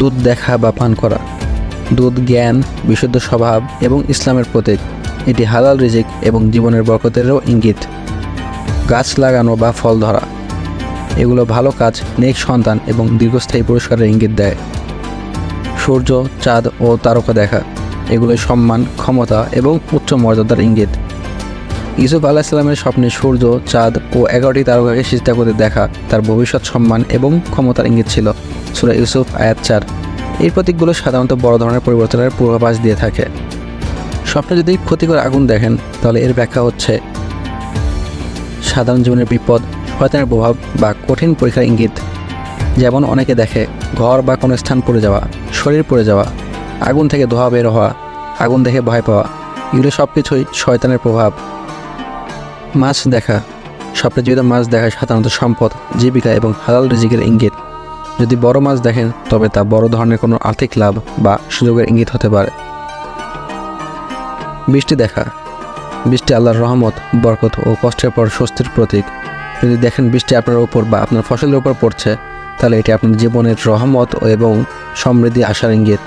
দুধ দেখা বা পান করা। দুধ জ্ঞান, বিশুদ্ধ স্বভাব এবং ইসলামের প্রতীক। এটি হালাল রিজিক এবং জীবনের বরকতেরও ইঙ্গিত। গাছ লাগানো বা ফল ধরা, এগুলো ভালো কাজ, নেক সন্তান এবং দীর্ঘস্থায়ী পুরস্কারের ইঙ্গিত দেয়। সূর্য, চাঁদ ও তারকা দেখা, এগুলো সম্মান, ক্ষমতা এবং উচ্চ মর্যাদার ইঙ্গিত। ইউসুফ আলাইহিসসালামের স্বপ্নে সূর্য, চাঁদ ও 11টি তারকাকে সিজদা করতে দেখা তার ভবিষ্যৎ সম্মান এবং ক্ষমতার ইঙ্গিত ছিল। সূরা ইউসুফ আয়াত 4। এই প্রতীকগুলো সাধারণত বড় ধরনের পরিবর্তনের পূর্বাভাস দিয়ে থাকে। স্বপ্নে যদি ক্ষতিকর আগুন দেখেন, তাহলে এর ব্যাখ্যা হচ্ছে সাধারণ জীবনের বিপদ, শয়তানের প্রভাব বা কঠিন পরীক্ষার ইঙ্গিত। যেমন অনেকে দেখে ঘর বা কোনো স্থান পড়ে যাওয়া, শরীর পড়ে যাওয়া, আগুন থেকে ধোঁয়া বের হওয়া, আগুন দেখে ভয় পাওয়া, এগুলো সব কিছুই শয়তানের প্রভাব। মাছ দেখা, স্বপ্নে জীবিত মাছ দেখা সাধারণত সম্পদ, জীবিকা এবং হালাল রিজিকের ইঙ্গিত। যদি বড় মাছ দেখেন, তবে তা বড় ধরনের কোনো আর্থিক লাভ বা সুযোগের ইঙ্গিত হতে পারে। বৃষ্টি দেখা, বৃষ্টি আল্লাহর রহমত, বরকত ও কষ্টের পর স্বস্তির প্রতীক। যদি দেখেন বৃষ্টি আপনার ওপর বা আপনার ফসলের উপর পড়ছে, তাহলে এটি আপনার জীবনের রহমত এবং সমৃদ্ধি আসার ইঙ্গিত।